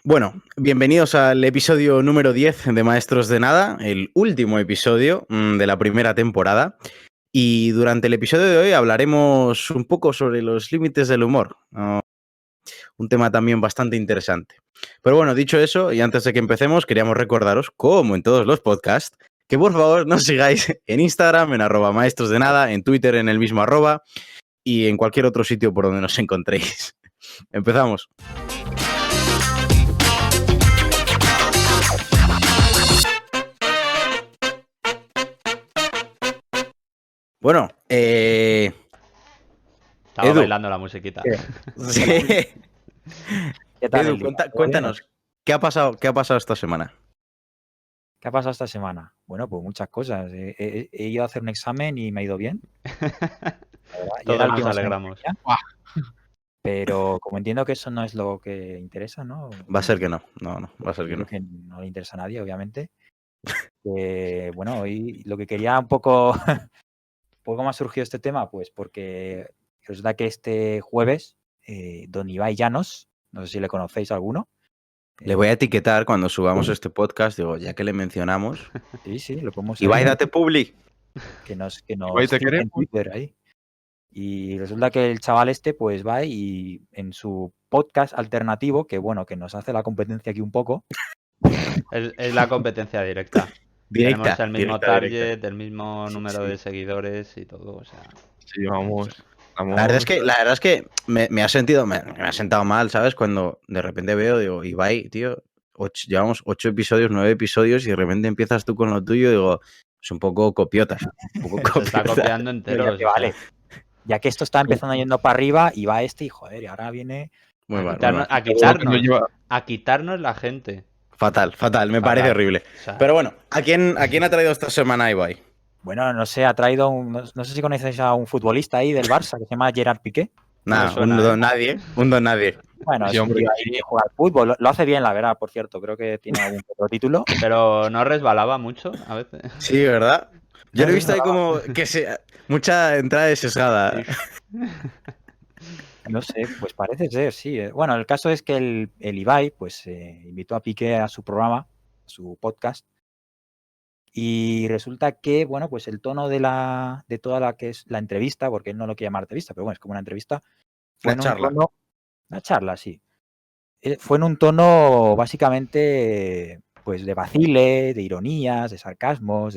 Bueno, bienvenidos al episodio número 10 de Maestros de Nada, el último episodio de la primera temporada. Y durante el episodio de hoy hablaremos un poco sobre los límites del humor, ¿no? Un tema también bastante interesante. Pero bueno, dicho eso, y antes de que empecemos, queríamos recordaros, como en todos los podcasts, que por favor nos sigáis en Instagram, en @maestros de nada, en Twitter, en el mismo @ y en cualquier otro sitio por donde nos encontréis. Empezamos. Bueno, Estaba Edu. bailando la musiquita. Sí. ¿Qué tal Edu, el día? ¿Todo bien? cuéntanos, ¿qué ha pasado esta semana? ¿Qué ha pasado esta semana? Bueno, pues muchas cosas. He ido a hacer un examen y me ha ido bien. La verdad, y era Todos el nos último examen que alegramos. tenía, pero como entiendo que eso no es lo que interesa, ¿no? Va a ser que no, va a ser Yo que creo no. que no le interesa a nadie, obviamente. Bueno, hoy lo que quería un poco me ha surgido este tema, pues porque resulta que este jueves, don Ibai Llanos, no sé si le conocéis alguno. Le voy a etiquetar cuando subamos este podcast, digo, ya que le mencionamos. Sí, lo podemos Ibai, ahí, date publi. que nos Ibai, te cite en queremos. Twitter ahí. Y resulta que el chaval este pues va y en su podcast alternativo, que bueno, que nos hace la competencia aquí un poco. Es la competencia directa. Directa, Tenemos el mismo directa, target, directa. el mismo Sí, número sí. de seguidores y todo. O sea, Sí, vamos. La verdad es que me ha sentado mal, ¿sabes? Cuando de repente veo, digo, Ibai, tío, llevamos 8 episodios, 9 episodios y de repente empiezas tú con lo tuyo, digo, es un poco copiotas. Un poco se está copiotas. copiando Ya enteros. que O vale. sea, Ya que esto está empezando yendo para arriba y va este y joder, y ahora viene. Muy a mal, muy mal. a quitarnos la gente. Fatal, me Fatal. parece horrible. O sea, Pero bueno, ¿a quién ha traído esta semana Ibai? Bueno, no sé, ha traído no sé si conocéis a un futbolista ahí del Barça que se llama Gerard Piqué. No me Nada, suena, un ¿eh? don nadie, un don nadie. Bueno, Sí, es un hombre, tío que ahí sí. que juega al fútbol. Lo hace bien, la verdad, por cierto. Creo que tiene algún otro título. Pero no resbalaba mucho a veces. Sí, ¿verdad? Yo No lo he sé, visto ahí como que mucha entrada de sesgada. no sé, pues parece ser, sí. Bueno, el caso es que el Ibai pues invitó a Piqué a su programa, a su podcast, y resulta que, bueno, pues el tono de toda la que es la entrevista, porque él no lo quiere llamar entrevista, pero bueno, es como una entrevista, fue La en un charla. tono, una charla, sí. Fue en un tono básicamente, pues de vacile, de ironías, de sarcasmos,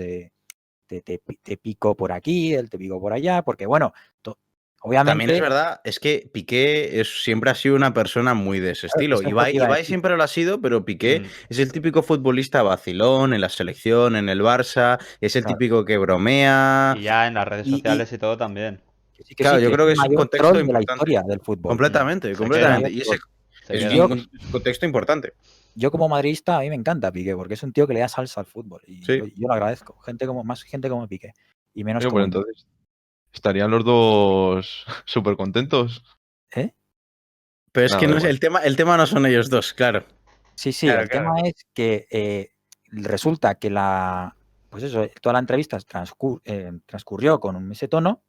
te pico por aquí, te pico por allá, porque bueno, También es obviamente, verdad, es que Piqué siempre ha sido una persona muy de ese claro, estilo. eso es lo que iba a Ibai decir. siempre lo ha sido, pero Piqué Mm. es el típico futbolista vacilón en la selección, en el Barça, es el Claro, típico que bromea. Y ya en las redes Y sociales y todo también. que sí, claro, yo que es creo el que es un mayor contexto troll de la importante. historia del fútbol. Completamente, Se Es el queda. completamente. mayor Y troll. Se es queda. un contexto importante. Yo como madridista, a mí me encanta Piqué, porque es un tío que le da salsa al fútbol. Y Sí. yo lo agradezco. Más gente como Piqué. Y menos Oye, como pues entonces estarían los dos súper contentos. ¿Eh? Pero es que Nada, no es, igual. el tema no son ellos dos, claro. Sí, Claro, el claro. tema es que resulta que pues eso, toda la entrevista transcurrió con ese tono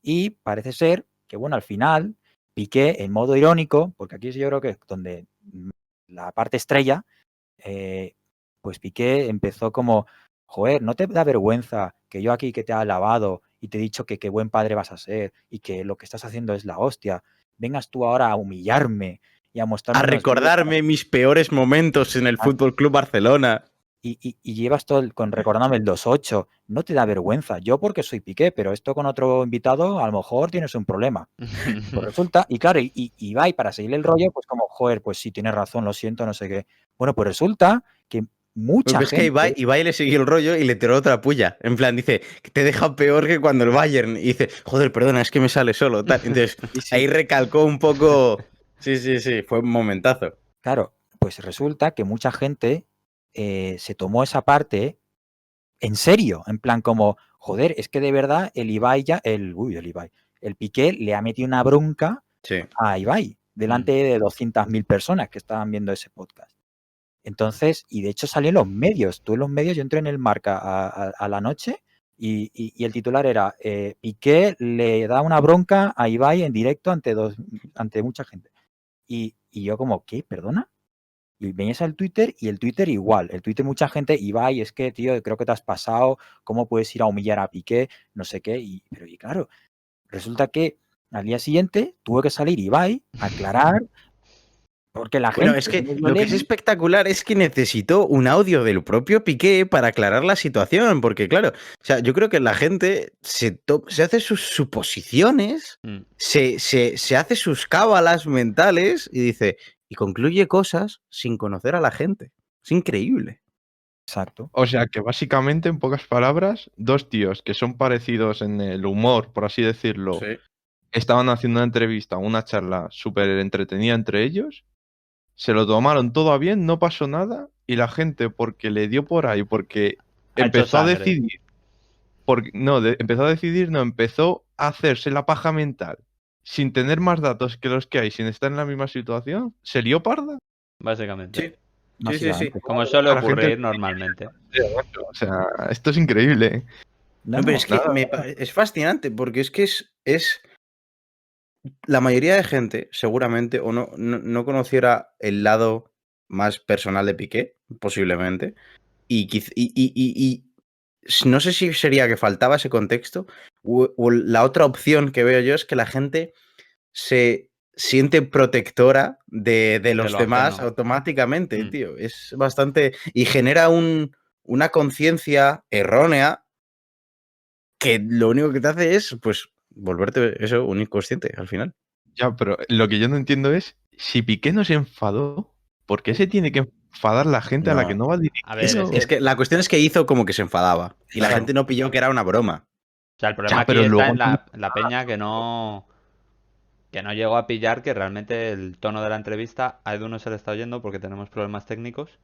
y parece ser que, bueno, al final Piqué, en modo irónico, porque aquí yo creo que es donde la parte estrella, pues Piqué empezó como, joder, ¿no te da vergüenza que yo aquí que te he alabado y te he dicho que qué buen padre vas a ser y que lo que estás haciendo es la hostia, vengas tú ahora a humillarme y a mostrarme A unos vídeos recordarme mis peores momentos en el Fútbol Club Barcelona. y llevas todo recordándome el 2-8, no te da vergüenza? Yo porque soy Piqué, pero esto con otro invitado a lo mejor tienes un problema. Pues resulta, y claro, y va y para seguirle el rollo, pues como, joder, pues sí, tienes razón, lo siento, no sé qué. Bueno, pues resulta que mucha Pues es que gente, Ibai le siguió el rollo y le tiró otra puya. En plan, dice, que te deja peor que cuando el Bayern. Y dice, joder, perdona, es que me sale solo. Tal. Entonces, sí, sí, ahí recalcó un poco. Sí, fue un momentazo. claro, pues resulta que mucha gente se tomó esa parte en serio, en plan como, joder, es que de verdad el Ibai el Piqué le ha metido una bronca Sí. a Ibai delante de 200.000 personas que estaban viendo ese podcast. Entonces, y de hecho salió en los medios. Tú en los medios, yo entré en el Marca a la noche y el titular era Piqué le da una bronca a Ibai en directo ante mucha gente. Y yo como, ¿qué? ¿Perdona? Y venías al Twitter y el Twitter igual. El Twitter mucha gente, Ibai, es que, tío, creo que te has pasado, ¿cómo puedes ir a humillar a Piqué? No sé qué. Pero claro, resulta que al día siguiente tuvo que salir Ibai a aclarar porque la gente... Bueno, es que lo que es espectacular es que necesitó un audio del propio Piqué para aclarar la situación, porque claro, o sea, yo creo que la gente se hace sus suposiciones, se hace sus cábalas mentales y dice, y concluye cosas sin conocer a la gente. Es increíble. Exacto. O sea que básicamente, en pocas palabras, dos tíos que son parecidos en el humor, por así decirlo, estaban haciendo una entrevista, una charla súper entretenida entre ellos, se lo tomaron todo a bien, no pasó nada, y la gente, porque le dio por ahí, porque empezó a decidir, empezó a hacerse la paja mental, sin tener más datos que los que hay, sin estar en la misma situación, se lió parda. Básicamente. Sí. Como suele ocurrir normalmente. O sea, esto es increíble. No, pero es que es fascinante, porque es que es la mayoría de gente, seguramente, o no conociera el lado más personal de Piqué, posiblemente, y no sé si sería que faltaba ese contexto, o la otra opción que veo yo es que la gente se siente protectora de los lo demás ajeno. automáticamente, tío. Es bastante... Y genera una conciencia errónea que lo único que te hace es, pues, volverte eso, un inconsciente al final. Ya, pero lo que yo no entiendo es, si Piqué no se enfadó, ¿por qué se tiene que enfadar la gente a la que no va dirigido? A ver, es que la cuestión es que hizo como que se enfadaba y la gente no pilló que era una broma. O sea, el problema aquí está en la peña que no llegó a pillar que realmente el tono de la entrevista a Edu no se le está oyendo porque tenemos problemas técnicos.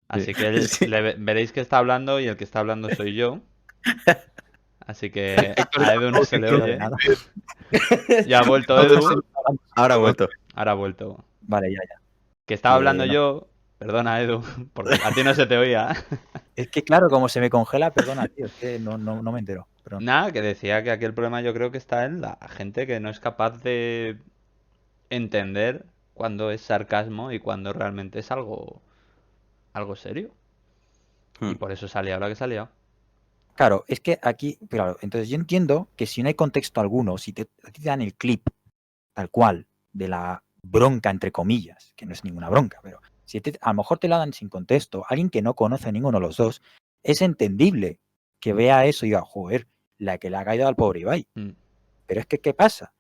Así que veréis que está hablando y el que está hablando soy yo. Así que a Edu no se le oye. Ya ha vuelto Edu. Ahora ha vuelto. Ahora ha vuelto. Vale, ya. Que estaba hablando yo. Perdona, Edu, porque a ti no se te oía. Es que claro, como se me congela, perdona, tío, es que no me entero. Perdón. Nada, que decía que aquí el problema yo creo que está en la gente que no es capaz de entender cuándo es sarcasmo y cuándo realmente es algo serio. Y por eso salía ahora que salía. Claro, es que aquí, claro, entonces yo entiendo que si no hay contexto alguno, si a ti te dan el clip tal cual de la bronca, entre comillas, que no es ninguna bronca, pero si a lo mejor te la dan sin contexto, alguien que no conoce a ninguno de los dos, es entendible que vea eso y diga, joder, la que le ha caído al pobre Ibai. Pero es que, ¿qué pasa?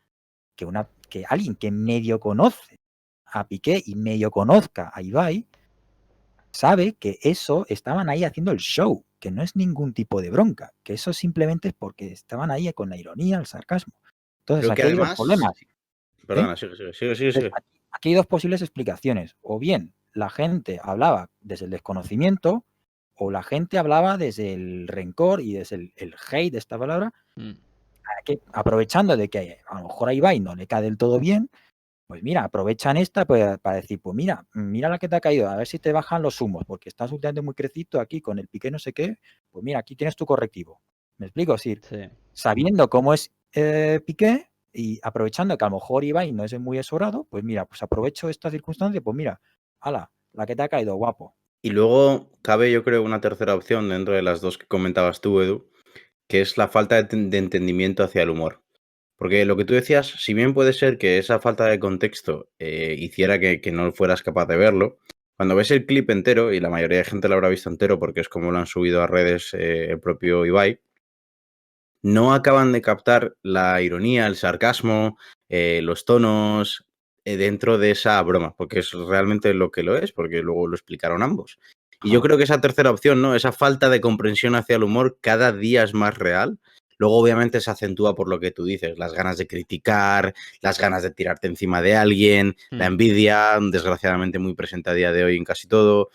Que alguien que medio conoce a Piqué y medio conozca a Ibai, sabe que eso estaban ahí haciendo el show, que no es ningún tipo de bronca, que eso simplemente es porque estaban ahí con la ironía, el sarcasmo. Entonces, aquí hay dos problemas. Perdona, sigue. Aquí hay dos posibles explicaciones. O bien la gente hablaba desde el desconocimiento, o la gente hablaba desde el rencor y desde el hate de esta palabra, aprovechando de que a lo mejor a Ibai no le cae del todo bien, pues mira, aprovechan esta para decir, pues mira la que te ha caído, a ver si te bajan los humos, porque estás últimamente muy crecito aquí con el Piqué no sé qué, pues mira, aquí tienes tu correctivo. ¿Me explico? Es decir, sabiendo cómo es Piqué y aprovechando que a lo mejor Ibai no es muy exorado, pues mira, pues aprovecho esta circunstancia, pues mira, ala, la que te ha caído, guapo. Y luego cabe, yo creo, una tercera opción dentro de las dos que comentabas tú, Edu, que es la falta de entendimiento hacia el humor. Porque lo que tú decías, si bien puede ser que esa falta de contexto hiciera que no fueras capaz de verlo, cuando ves el clip entero, y la mayoría de gente lo habrá visto entero porque es como lo han subido a redes el propio Ibai, no acaban de captar la ironía, el sarcasmo, los tonos dentro de esa broma, porque es realmente lo que lo es, porque luego lo explicaron ambos. Y yo creo que esa tercera opción, ¿no? Esa falta de comprensión hacia el humor cada día es más real. Luego, obviamente, se acentúa por lo que tú dices, las ganas de criticar, las ganas de tirarte encima de alguien, la envidia, desgraciadamente muy presente a día de hoy en casi todo.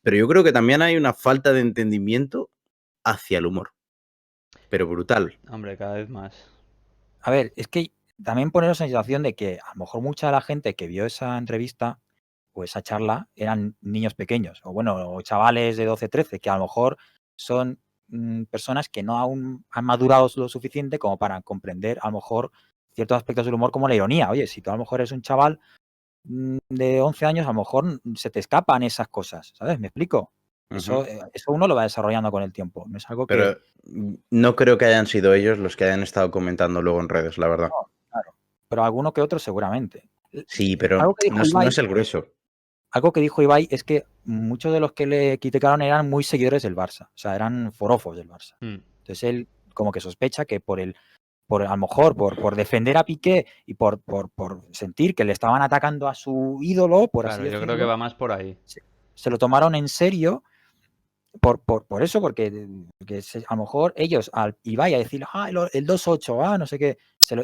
Pero yo creo que también hay una falta de entendimiento hacia el humor. Pero brutal. Hombre, cada vez más. A ver, es que también poneros en situación de que a lo mejor mucha de la gente que vio esa entrevista o esa charla eran niños pequeños, o chavales de 12, 13, que a lo mejor son personas que no aún han madurado lo suficiente como para comprender a lo mejor ciertos aspectos del humor como la ironía. Oye, si tú a lo mejor eres un chaval de 11 años, a lo mejor se te escapan esas cosas, ¿sabes? ¿Me explico? Eso uno lo va desarrollando con el tiempo. No es algo Pero no creo que hayan sido ellos los que hayan estado comentando luego en redes, la verdad. No, claro. Pero alguno que otro seguramente. Sí, pero algo que dijo no Ibai, es el grueso. algo que dijo Ibai es que muchos de los que le criticaron eran muy seguidores del Barça. O sea, eran forofos del Barça. Entonces él como que sospecha que a lo mejor por defender a Piqué y por sentir que le estaban atacando a su ídolo, por así decirlo. Yo creo que va más por ahí. Se lo tomaron en serio por eso, porque a lo mejor ellos, al Ibai a decir, el 2-8, no sé qué,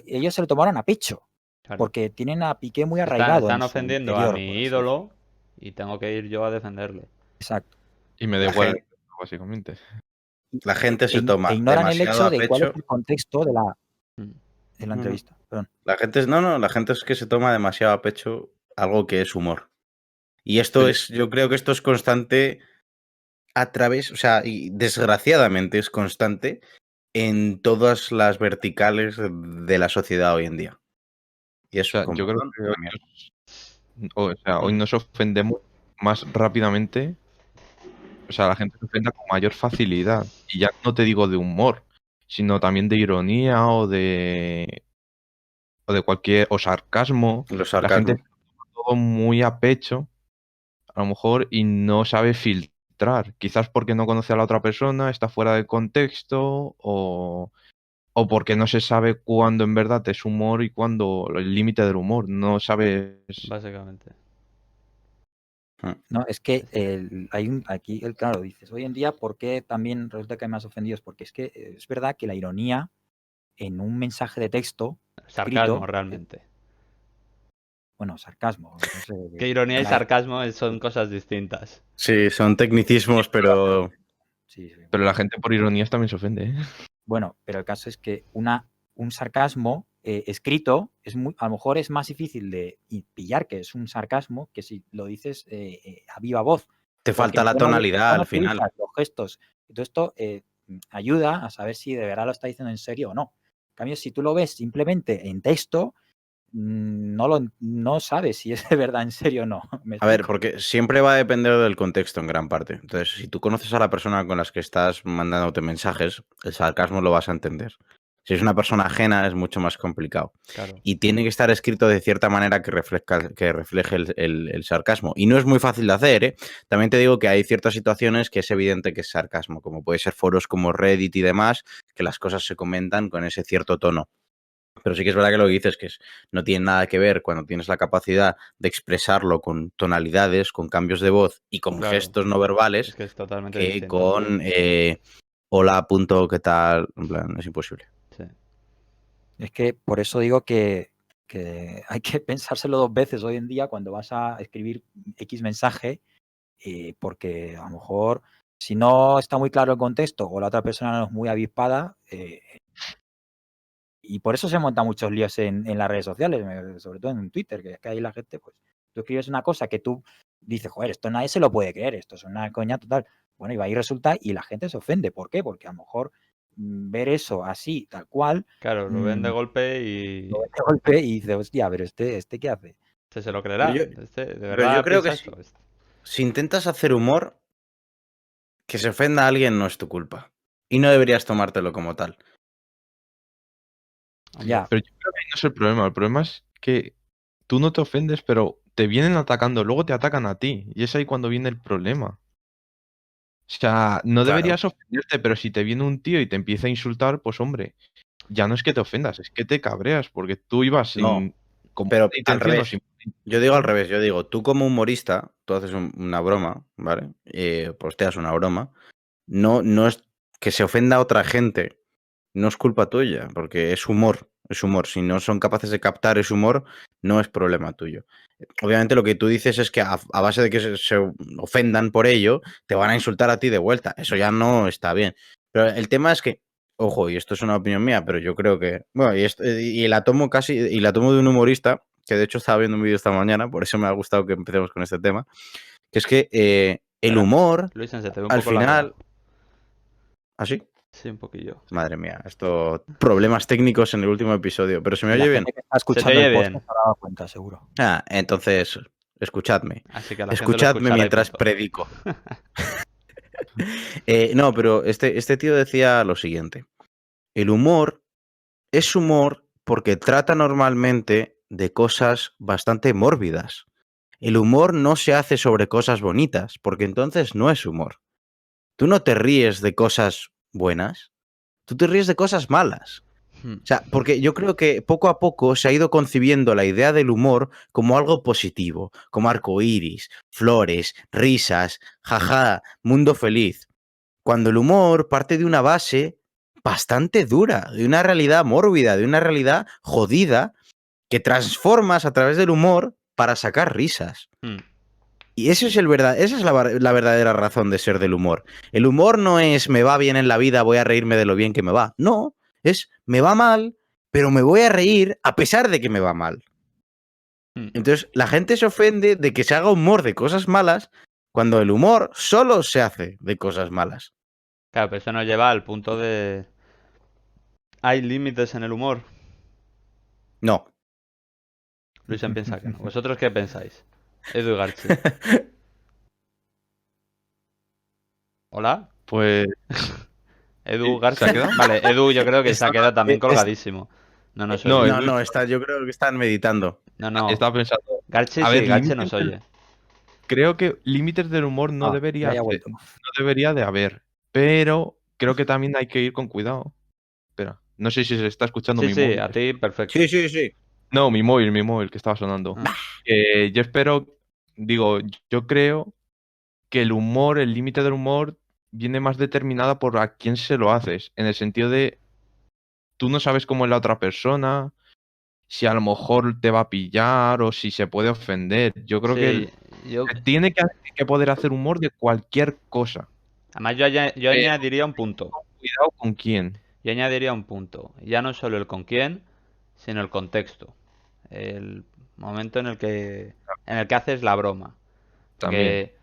ellos se lo tomaron a pecho. Claro. Porque tienen a Piqué muy arraigado. Están ofendiendo a mi ídolo y tengo que ir yo a defenderle. Exacto. Y me da igual, básicamente. La gente se toma ignoran el hecho de pecho. cuál es el contexto de la entrevista. Perdón. La gente es que se toma demasiado a pecho algo que es humor. Y esto yo creo que esto es constante a través, o sea, y desgraciadamente es constante en todas las verticales de la sociedad hoy en día. Y eso, o sea, yo creo que hoy nos ofendemos más rápidamente. O sea, la gente se ofenda con mayor facilidad. Y ya no te digo de humor, sino también de ironía o de cualquier, o sarcasmo. Los sarcasmos. La gente toma todo muy a pecho, a lo mejor, y no sabe filtrar. Quizás porque no conoce a la otra persona, está fuera de contexto, o porque no se sabe cuándo en verdad es humor y cuándo el límite del humor. No sabes. Básicamente. No, es que claro, dices, hoy en día, ¿por qué también resulta que hay más ofendidos? Porque es que es verdad que la ironía en un mensaje de texto. Sarcasmo, escrito, realmente. Bueno, sarcasmo. No sé, que ironía y sarcasmo son cosas distintas. Sí, son tecnicismos, pero. Sí. Pero la gente por ironías también se ofende, ¿eh? Bueno, pero el caso es que un sarcasmo escrito a lo mejor es más difícil de pillar que es un sarcasmo que si lo dices a viva voz. Te falta la tonalidad al final. Los gestos. Todo esto ayuda a saber si de verdad lo está diciendo en serio o no. En cambio, si tú lo ves simplemente en texto, no sabes si es de verdad en serio o no. A ver, porque siempre va a depender del contexto en gran parte. Entonces, si tú conoces a la persona con la que estás mandándote mensajes, el sarcasmo lo vas a entender. Si es una persona ajena es mucho más complicado. Claro. Y tiene que estar escrito de cierta manera que refleje el sarcasmo. Y no es muy fácil de hacer, ¿eh? También te digo que hay ciertas situaciones que es evidente que es sarcasmo, como puede ser foros como Reddit y demás, que las cosas se comentan con ese cierto tono. Pero sí que es verdad que lo que dices que no tiene nada que ver cuando tienes la capacidad de expresarlo con tonalidades, con cambios de voz y con gestos no verbales, es que es totalmente que distinto. con hola, punto, ¿qué tal? En plan, es imposible. Sí. Es que por eso digo que hay que pensárselo 2 veces hoy en día cuando vas a escribir X mensaje, porque a lo mejor si no está muy claro el contexto o la otra persona no es muy avispada, y por eso se montan muchos líos en las redes sociales, sobre todo en Twitter, que es que ahí la gente, pues, tú escribes una cosa que tú dices, joder, esto nadie se lo puede creer, esto es una coña total. Bueno, y va y resulta, y la gente se ofende. ¿Por qué? Porque a lo mejor ver eso así, tal cual. Claro, lo ven de golpe y. Lo ven de golpe y dice, hostia, pero ¿este qué hace? Se lo creerá. De verdad, yo creo que si intentas hacer humor, que se ofenda a alguien no es tu culpa. Y no deberías tomártelo como tal. Ya. Pero yo creo que ahí no es el problema. El problema es que tú no te ofendes, pero te vienen atacando, luego te atacan a ti. Y es ahí cuando viene el problema. O sea, no deberías ofenderte, pero si te viene un tío y te empieza a insultar, pues hombre, ya no es que te ofendas, es que te cabreas, porque tú ibas sin... pero al revés. Yo digo al revés, yo digo, tú como humorista, tú haces una broma, ¿vale? Posteas una broma. No es que se ofenda a otra gente, no es culpa tuya, porque es humor, es humor. Si no son capaces de captar ese humor, no es problema tuyo. Obviamente lo que tú dices es que a base de que se ofendan por ello, te van a insultar a ti de vuelta. Eso ya no está bien. Pero el tema es que, ojo, y esto es una opinión mía, pero yo creo que, bueno, y la tomo de un humorista, que de hecho estaba viendo un vídeo esta mañana, por eso me ha gustado que empecemos con este tema, que es que el humor, Luis, se te ve un al poco final... ¿Ah, sí? Sí, un poquillo. Madre mía, esto problemas técnicos en el último episodio, pero se me La oye bien. gente que está escuchando oye el bien. podcast se ha dado cuenta, seguro. Ah, entonces, escuchadme. Así que la gente lo Escuchadme escuchará y mientras punto. predico. No, pero este tío decía lo siguiente. El humor es humor porque trata normalmente de cosas bastante mórbidas. El humor no se hace sobre cosas bonitas, porque entonces no es humor. Tú no te ríes de cosas buenas, tú te ríes de cosas malas. O sea, porque yo creo que poco a poco se ha ido concibiendo la idea del humor como algo positivo, como arcoíris, flores, risas, jaja, mundo feliz. Cuando el humor parte de una base bastante dura, de una realidad mórbida, de una realidad jodida, que transformas a través del humor para sacar risas. Y esa es la verdadera razón de ser del humor. El humor no es me va bien en la vida, voy a reírme de lo bien que me va. No, es me va mal, pero me voy a reír a pesar de que me va mal. Entonces, la gente se ofende de que se haga humor de cosas malas cuando el humor solo se hace de cosas malas. Claro, pero eso nos lleva al punto de... ¿Hay límites en el humor? No. Luisen piensa que no. ¿Vosotros qué pensáis? Edu y Garchi. ¿Hola? Pues Edu, ¿se Garchi. ha quedado? Vale, Edu yo creo que se ha quedado también es- colgadísimo. No nos no, oye. No, yo creo que están meditando. No. estaba pensando. Garchi A sí, ver, Garchi nos oye. creo que límites del humor no Ya debería haya vuelto. no debería de haber, pero creo que también hay que ir con cuidado. Espera, no sé si se está escuchando Sí, mi sí, móvil. a ti perfecto. Sí. No, mi móvil que estaba sonando. Ah. Yo espero, yo creo que el humor, el límite del humor, viene más determinada por a quién se lo haces, en el sentido de tú no sabes cómo es la otra persona, si a lo mejor te va a pillar o si se puede ofender. Yo creo que Sí, yo... tiene que poder hacer humor de cualquier cosa. Además yo añadiría un punto. Cuidado con quién. Yo añadiría un punto. Ya no solo el con quién, sino el contexto. El momento en el que haces la broma. También. Porque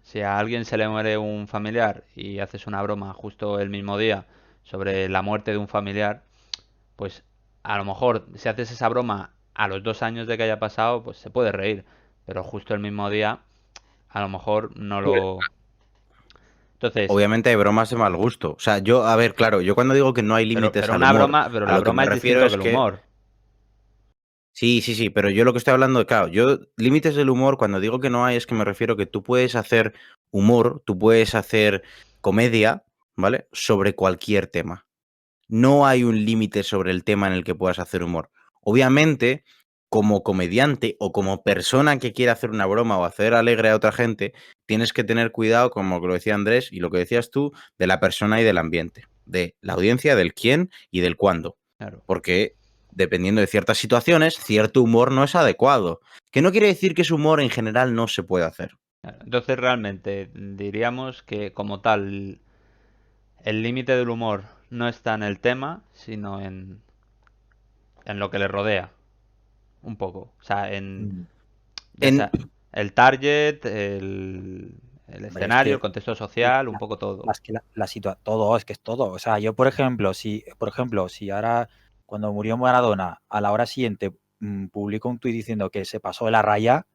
si a alguien se le muere un familiar y haces una broma justo el mismo día sobre la muerte de un familiar, pues a lo mejor si haces esa broma a los 2 años de que haya pasado, pues se puede reír. Pero justo el mismo día, a lo mejor no lo... Entonces, Obviamente hay bromas de mal gusto. O sea, yo, a ver, claro, yo cuando digo que no hay límites pero al una humor, broma, pero a la lo que broma me es refiero distinto que es el que... humor. Sí, pero yo lo que estoy hablando, claro, yo límites del humor, cuando digo que no hay, es que me refiero que tú puedes hacer humor, tú puedes hacer comedia, ¿vale? Sobre cualquier tema. No hay un límite sobre el tema en el que puedas hacer humor. Obviamente, como comediante o como persona que quiera hacer una broma o hacer alegre a otra gente, tienes que tener cuidado, como lo decía Andrés y lo que decías tú, de la persona y del ambiente, de la audiencia, del quién y del cuándo. Claro. Porque dependiendo de ciertas situaciones, cierto humor no es adecuado. Que no quiere decir que ese humor en general no se puede hacer. Entonces realmente diríamos que como tal el límite del humor no está en el tema, sino en lo que le rodea. Un poco. O sea, ya sea el target, el escenario, el contexto social, un poco todo. Todo, es que es todo. O sea, yo, por ejemplo, si ahora, cuando murió Maradona, a la hora siguiente publico un tuit diciendo que se pasó de la raya,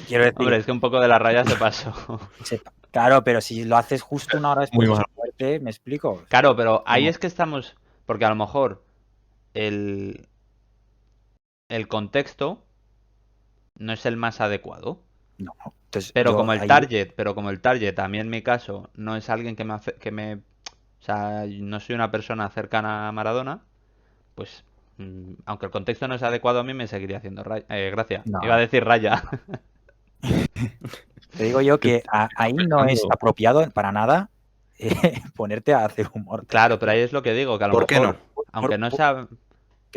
quiero decir... Hombre, es que un poco de la raya se pasó. Claro, pero si lo haces justo una hora después de su muerte, ¿me explico? Claro, pero ahí es que estamos... Porque a lo mejor el contexto no es el más adecuado. No. Entonces, Pero como el target, a mí en mi caso, no es alguien o sea, no soy una persona cercana a Maradona, pues aunque el contexto no es adecuado a mí, me seguiría haciendo gracia. No. Iba a decir raya. Te digo yo que ahí no es apropiado para nada ponerte a hacer humor. Claro, pero ahí es lo que digo, que a lo ¿Por qué mejor, no? aunque no sea...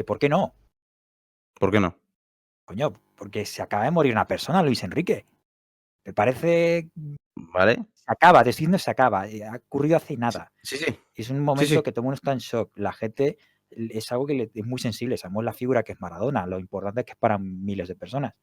¿Por qué no? ¿Por qué no? Coño, porque se acaba de morir una persona, Luis Enrique. Me parece... ¿Vale? Se acaba, diciendo se acaba. Ha ocurrido hace nada. Sí. Es un momento que todo el mundo está en shock. La gente es algo que es muy sensible. Sabemos la figura que es Maradona. Lo importante es que es para miles de personas.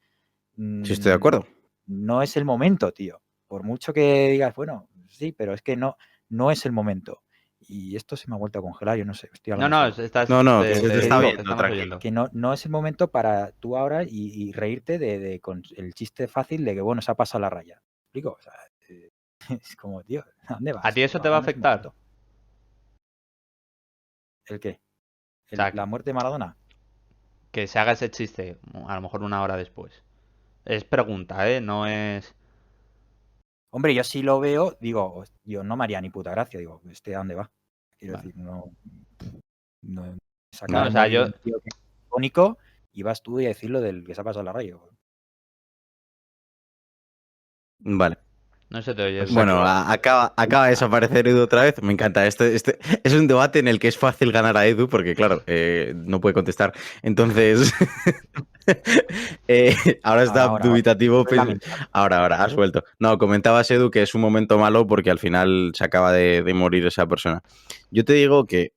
Sí, estoy de acuerdo. No es el momento, tío. Por mucho que digas, bueno, sí, pero es que no es el momento. Y esto se me ha vuelto a congelar, yo no sé. Estoy No, hablando no, solo. estás, No, te- que se te te- está te viendo, estamos tranquilo. oyendo. Que no es el momento para tú ahora y reírte con el chiste fácil de que, bueno, se ha pasado la raya. ¿Me explico? O sea, es como, tío, ¿a dónde vas? ¿A ti eso Tío? te va a Ahora no es el afectar? momento. ¿El qué? O sea, ¿La muerte de Maradona? que se haga ese chiste, a lo mejor una hora después. Es pregunta, ¿eh? No es... Hombre, yo sí lo veo, digo, yo no me haría ni puta gracia, digo, ¿a dónde va? Quiero Vale. decir, no se No, acaba o de sea, morir yo... un tío que es icónico y vas tú y a decirlo del que se ha pasado la raya. Vale. No se te oye. O sea Bueno, que- acaba de desaparecer Edu otra vez. Me encanta. Este es un debate en el que es fácil ganar a Edu porque, claro, no puede contestar. Entonces, ahora está Ahora. dubitativo. Estoy lamentable. Ahora, has vuelto. No, comentabas, Edu, que es un momento malo porque al final se acaba de morir esa persona. Yo te digo que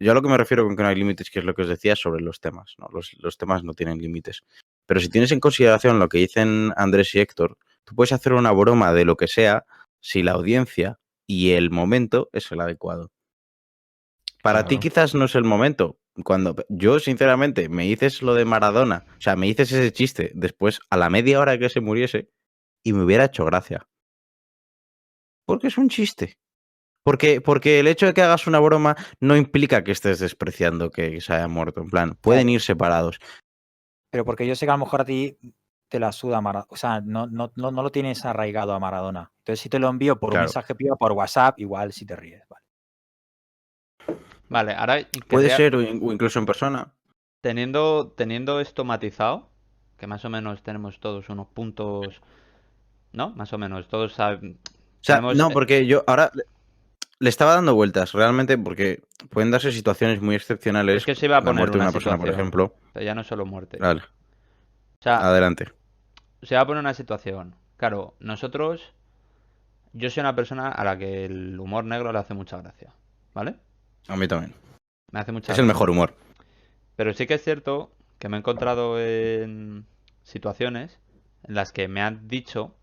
yo a lo que me refiero con que no hay límites, que es lo que os decía sobre los temas, ¿no? Los temas no tienen límites. Pero si tienes en consideración lo que dicen Andrés y Héctor, tú puedes hacer una broma de lo que sea si la audiencia y el momento es el adecuado. Para ti Claro. quizás no es el momento. Cuando yo, sinceramente, me dices lo de Maradona, o sea, me dices ese chiste después, a la media hora que se muriese, y me hubiera hecho gracia. Porque es un chiste. Porque el hecho de que hagas una broma no implica que estés despreciando que se haya muerto. En plan, pueden ir separados. Pero porque yo sé que a lo mejor a ti te la suda Maradona. O sea, no lo tienes arraigado a Maradona. Entonces, si te lo envío por un Claro. mensaje privado por WhatsApp, igual si te ríes. Vale. Vale, ahora Puede querría- ser, o incluso en persona. teniendo esto matizado, que más o menos tenemos todos unos puntos, ¿no? Más o menos, todos O sea, tenemos... no, porque yo ahora le estaba dando vueltas, realmente, porque pueden darse situaciones muy excepcionales. Es que se iba a La poner muerte de una una persona, por situación, ejemplo. pero ya no es solo muerte. Vale, O sea, adelante. se va a poner una situación. Claro, nosotros... Yo soy una persona a la que el humor negro le hace mucha gracia, ¿vale? A mí también. Me hace mucha Es el gracia. mejor humor. Pero sí que es cierto que me he encontrado en situaciones en las que me han dicho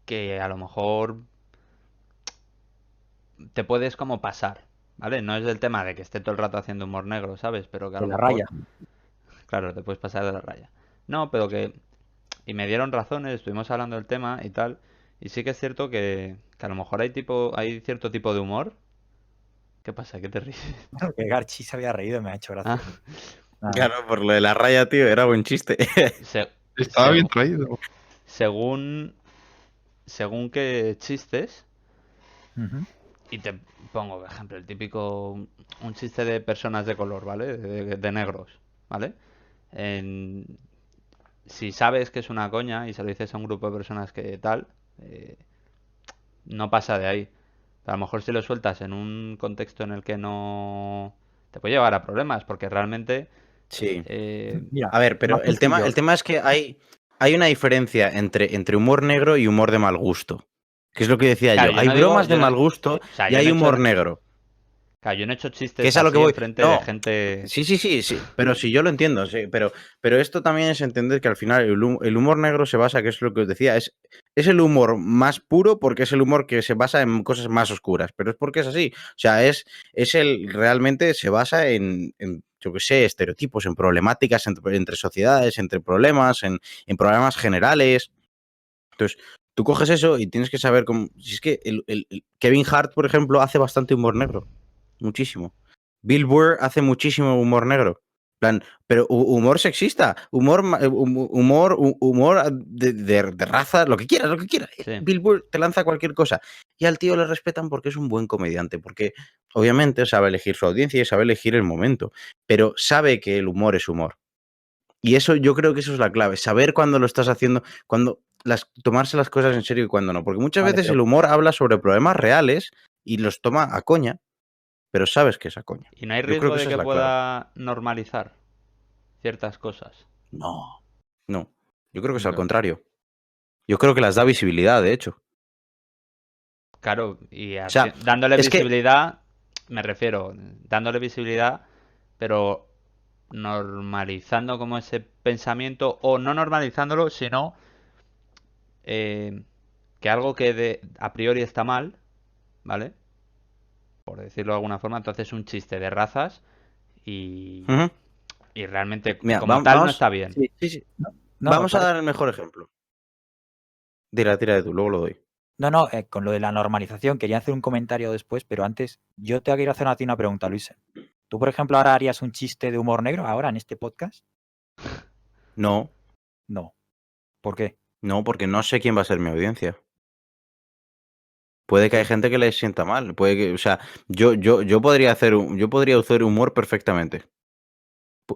que a lo mejor te puedes como pasar, ¿vale? No es el tema de que esté todo el rato haciendo humor negro, ¿sabes? Pero que a De lo la mejor... raya. Claro, te puedes pasar de la raya. No, pero que... Y me dieron razones, estuvimos hablando del tema y tal. Y sí que es cierto que a lo mejor hay cierto tipo de humor. ¿Qué pasa? ¿Qué te ríes? Que Garchi se había reído y me ha hecho gracia. Ah, Nada. Claro, por lo de la raya, tío, era buen chiste. se- Estaba segu- bien traído. según qué chistes, Ujú. y te pongo, por ejemplo, el típico, un chiste de personas de color, ¿vale? De negros, ¿vale? Si sabes que es una coña y se lo dices a un grupo de personas que tal, eh, no pasa de ahí. A lo mejor si lo sueltas en un contexto en el que no te puede llevar a problemas, porque realmente Sí. Mira, A ver, pero más el tema sencillo. es que hay una diferencia entre humor negro y humor de mal gusto. Que es lo que decía claro, yo. yo Hay no digo, bromas de yo no, mal gusto o sea, y yo no hay he hecho, humor negro. claro, yo no he hecho Que chistes es a lo que así voy. enfrente de No, gente. sí, pero sí, yo lo entiendo, sí, pero esto también es entender que al final el humor negro se basa, que es lo que os decía, es el humor más puro porque es el humor que se basa en cosas más oscuras, pero es porque es así. O sea, realmente se basa en yo qué sé, estereotipos, en problemáticas entre sociedades, entre problemas, en problemas generales. Entonces, tú coges eso y tienes que saber cómo. Si es que el Kevin Hart, por ejemplo, hace bastante humor negro. Muchísimo. Bill Burr hace muchísimo humor negro. Plan, pero humor sexista, humor de raza, lo que quieras, lo que quieras. Sí. Bill Burr te lanza cualquier cosa. Y al tío le respetan porque es un buen comediante, porque obviamente sabe elegir su audiencia y sabe elegir el momento, pero sabe que el humor es humor. Y eso, yo creo que eso es la clave, saber cuándo lo estás haciendo, tomarse las cosas en serio y cuándo no. Porque muchas Vale, veces pero el humor habla sobre problemas reales y los toma a coña, pero sabes que es a coña. ¿Y no hay Yo creo riesgo que de esa es que la clave. pueda normalizar ciertas cosas? No. Yo creo que es al No. contrario. Yo creo que las da visibilidad, de hecho. Claro, y O sea, dándole es que visibilidad, me refiero, dándole visibilidad, pero normalizando como ese pensamiento, o no normalizándolo, sino que algo que a priori está mal, ¿vale? por decirlo de alguna forma, tú haces un chiste de razas y realmente Mira, como tal no está bien. Sí. Vamos a dar el mejor ejemplo. Tira de tú, luego lo doy. No, con lo de la normalización quería hacer un comentario después, pero antes yo te quiero hacer a ti una pregunta, Luis. ¿Tú, por ejemplo, ahora harías un chiste de humor negro ahora en este podcast? No. No. ¿Por qué? No, porque no sé quién va a ser mi audiencia. Puede que haya gente que le sienta mal. Puede que, o sea, yo podría hacer humor perfectamente.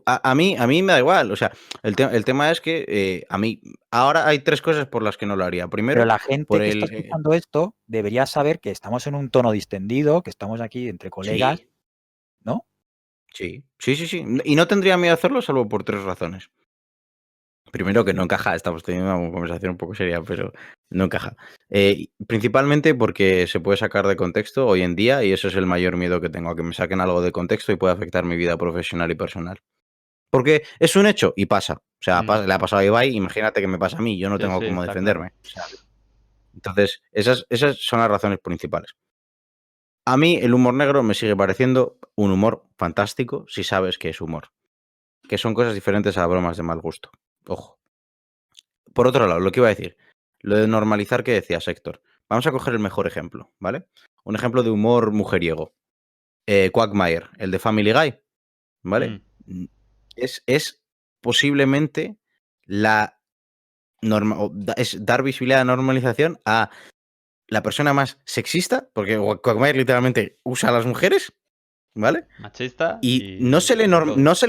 A mí me da igual. O sea, el tema es que a mí ahora hay 3 cosas por las que no lo haría. Primero, pero la gente por que está escuchando esto debería saber que estamos en un tono distendido, que estamos aquí entre colegas, sí. ¿no? Sí. Y no tendría miedo a hacerlo salvo por 3 razones. Primero, que no encaja, estamos teniendo una conversación un poco seria, pero no encaja. Principalmente porque se puede sacar de contexto hoy en día y eso es el mayor miedo que tengo, a que me saquen algo de contexto y pueda afectar mi vida profesional y personal. Porque es un hecho y pasa. O sea, le ha pasado a Ibai, imagínate que me pasa a mí, yo no tengo Sí, cómo está defenderme. claro. O sea, entonces, esas son las razones principales. A mí el humor negro me sigue pareciendo un humor fantástico si sabes que es humor. Que son cosas diferentes a bromas de mal gusto. Ojo. Por otro lado, lo que iba a decir, lo de normalizar que decías, Héctor. Vamos a coger el mejor ejemplo, ¿vale? Un ejemplo de humor mujeriego. Quagmire, el de Family Guy, ¿vale? Es posiblemente es dar visibilidad a normalización a la persona más sexista, porque Quagmire literalmente usa a las mujeres, ¿vale? Machista y no se le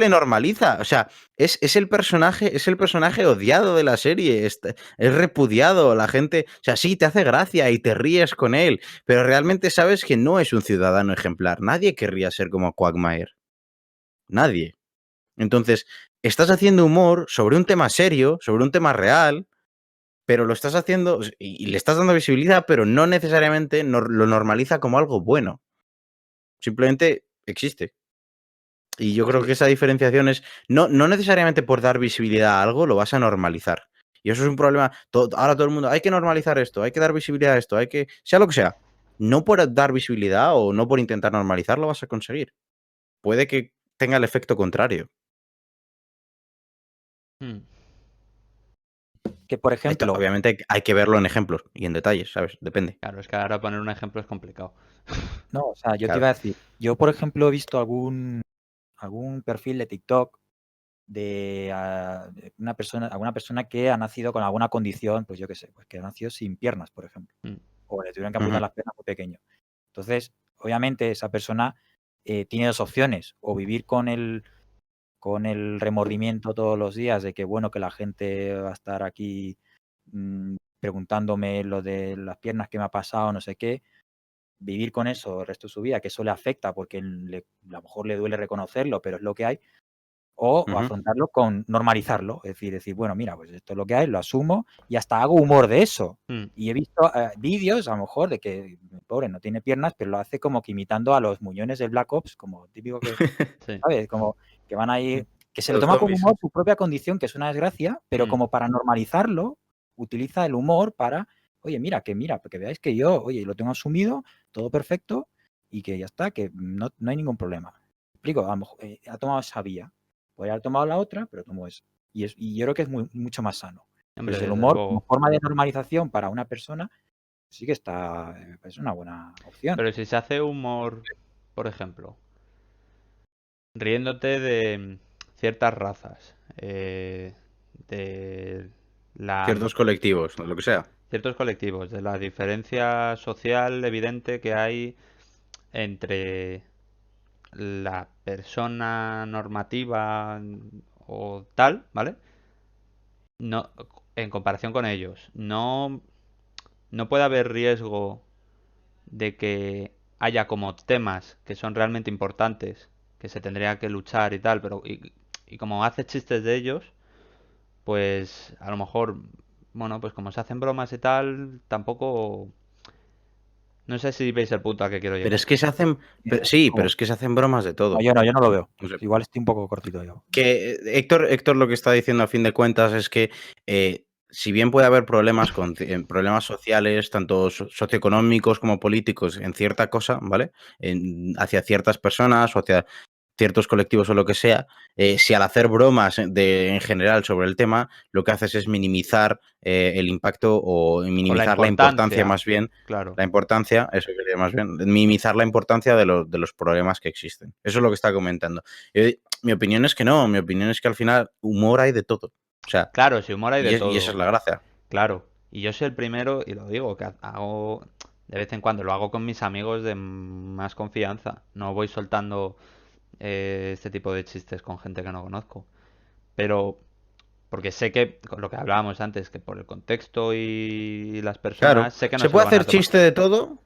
normaliza. O sea, es el personaje odiado de la serie. Es repudiado. La gente. O sea, sí, te hace gracia y te ríes con él. Pero realmente sabes que no es un ciudadano ejemplar. Nadie querría ser como Quagmire. Nadie. Entonces, estás haciendo humor sobre un tema serio, sobre un tema real, pero lo estás haciendo y le estás dando visibilidad, pero no necesariamente lo normaliza como algo bueno. Simplemente existe. Y yo creo que esa diferenciación es no necesariamente por dar visibilidad a algo lo vas a normalizar. Y eso es un problema. Ahora todo el mundo, hay que normalizar esto, hay que dar visibilidad a esto, hay que. Sea lo que sea. No por dar visibilidad o no por intentar normalizar lo vas a conseguir. Puede que tenga el efecto contrario. Que, por ejemplo. Obviamente hay que verlo en ejemplos y en detalles, ¿sabes? Depende. Claro, es que ahora poner un ejemplo es complicado. No, o sea, yo te iba a decir, yo, por ejemplo, he visto algún perfil de TikTok de alguna persona que ha nacido con alguna condición, pues yo qué sé, pues que ha nacido sin piernas, por ejemplo, o le tuvieron que amputar las piernas muy pequeño. Entonces, obviamente, esa persona tiene 2 opciones, o vivir con el remordimiento todos los días de que, bueno, que la gente va a estar aquí preguntándome lo de las piernas que me ha pasado, no sé qué, vivir con eso el resto de su vida, que eso le afecta porque a lo mejor le duele reconocerlo, pero es lo que hay, o afrontarlo con normalizarlo, es decir, bueno, mira, pues esto es lo que hay, lo asumo y hasta hago humor de eso. Y he visto vídeos, a lo mejor, de que el pobre no tiene piernas, pero lo hace como que imitando a los muñones del Black Ops, como típico que, ¿sabes? Como que van ahí, que se lo toma como humor su propia condición, que es una desgracia, pero como para normalizarlo, utiliza el humor para, oye, mira, que veáis que yo, oye, lo tengo asumido, todo perfecto, y que ya está, que no hay ningún problema. ¿Me explico? A lo mejor ha tomado esa vía. Podría haber tomado la otra, pero tomó eso. Y yo creo que es mucho más sano. Hombre, Pues el humor como forma de normalización para una persona sí que es una buena opción. Pero si se hace humor, por ejemplo, riéndote de ciertas razas, de ciertos colectivos, lo que sea. Ciertos colectivos, de la diferencia social evidente que hay entre la persona normativa o tal, ¿vale? No, en comparación con ellos, no puede haber riesgo de que haya como temas que son realmente importantes, que se tendría que luchar y tal, pero y como hace chistes de ellos, pues a lo mejor, bueno, pues como se hacen bromas y tal, tampoco. No sé si veis el punto a que quiero llegar. Pero es que se hacen. Pero es que se hacen bromas de todo. No, yo no lo veo. O sea, igual estoy un poco cortito yo. Que Héctor lo que está diciendo a fin de cuentas es que si bien puede haber problemas problemas sociales, tanto socioeconómicos como políticos, en cierta cosa, ¿vale? Hacia ciertas personas o hacia ciertos colectivos o lo que sea, si al hacer bromas en general sobre el tema, lo que haces es minimizar el impacto o minimizar la importancia más bien. Claro. La importancia, eso quería más bien, minimizar la importancia de los problemas que existen. Eso es lo que está comentando. Mi opinión es que no, mi opinión es que al final humor hay de todo. O sea, claro, si humor hay de todo. Y esa es la gracia. Claro. Y yo soy el primero, y lo digo, que hago de vez en cuando, lo hago con mis amigos de más confianza. No voy soltando este tipo de chistes con gente que no conozco. Pero porque sé que, con lo que hablábamos antes, que por el contexto y las personas, Claro, sé que no se se puede lo van a hacer tomar. chiste de todo,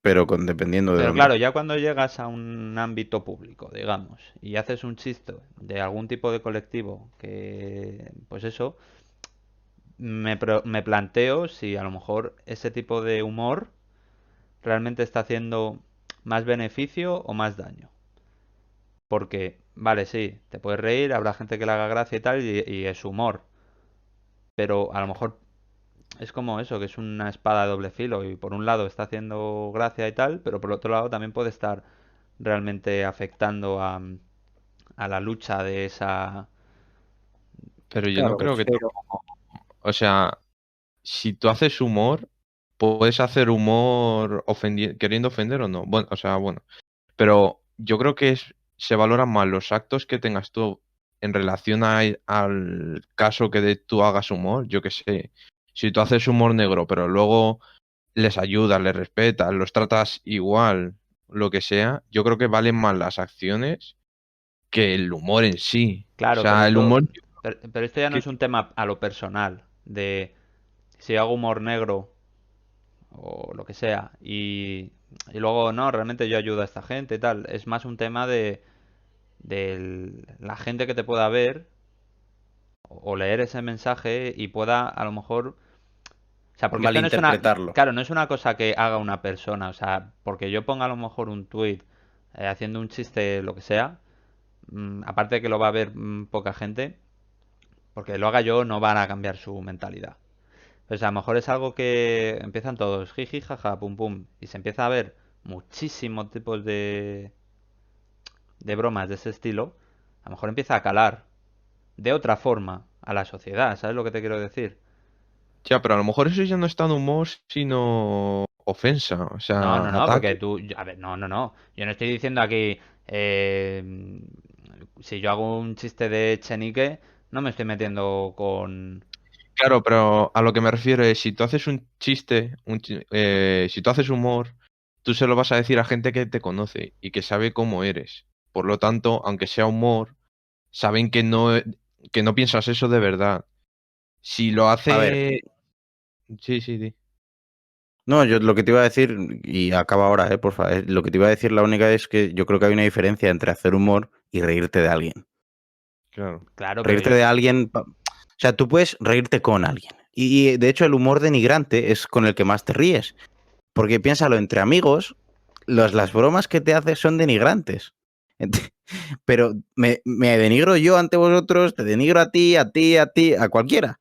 pero dependiendo de Pero dónde. claro, ya cuando llegas a un ámbito público, digamos, y haces un chiste de algún tipo de colectivo que, pues eso, me planteo si a lo mejor ese tipo de humor realmente está haciendo más beneficio o más daño. Porque, vale, sí, te puedes reír, habrá gente que le haga gracia y tal, y es humor. Pero a lo mejor es como eso, que es una espada de doble filo y por un lado está haciendo gracia y tal, pero por otro lado también puede estar realmente afectando a la lucha de esa... Pero yo no Claro, creo que pero o sea, si tú haces humor, puedes hacer humor queriendo ofender o no. Bueno, o sea, bueno. Pero yo creo que se valoran más los actos que tengas tú en relación al caso que tú hagas humor. Yo qué sé. Si tú haces humor negro, pero luego les ayudas, les respetas, los tratas igual, lo que sea, yo creo que valen más las acciones que el humor en sí. O Claro, sea, el humor... pero esto ya no que- es un tema a lo personal, de si hago humor negro o lo que sea, y luego no, realmente yo ayudo a esta gente y tal. Es más un tema de la gente que te pueda ver o leer ese mensaje y pueda a lo mejor... O sea, porque esto no es una... Malinterpretarlo. Claro, no es una cosa que haga una persona. O sea, porque yo ponga a lo mejor un tweet haciendo un chiste, lo que sea, aparte de que lo va a ver poca gente, porque lo haga yo no van a cambiar su mentalidad. Pues a lo mejor es algo que empiezan todos, jiji, jaja, pum pum, y se empieza a ver muchísimos tipos de bromas de ese estilo, a lo mejor empieza a calar de otra forma a la sociedad, ¿sabes lo que te quiero decir? Ya, pero a lo mejor eso ya no es tan humor, sino ofensa, o No, sea, no, no, porque ataque. tú, a ver, no, no, no, yo no estoy diciendo aquí, si yo hago un chiste de Chenique, no me estoy metiendo con... Claro, pero a lo que me refiero es, si tú haces un chiste, si tú haces humor, tú se lo vas a decir a gente que te conoce y que sabe cómo eres. Por lo tanto, aunque sea humor, saben que no piensas eso de verdad. Si lo A ver, hace... Sí, sí, sí. no, yo lo que te iba a decir, y acaba ahora, por favor, lo que te iba a decir la única es que yo creo que hay una diferencia entre hacer humor y reírte de alguien. Claro. Claro, pero Reírte de alguien, o sea, tú puedes reírte con alguien. Y de hecho el humor denigrante es con el que más te ríes. Porque piénsalo, entre amigos, las bromas que te haces son denigrantes. Pero me denigro yo ante vosotros, te denigro a ti, a ti, a ti, a cualquiera.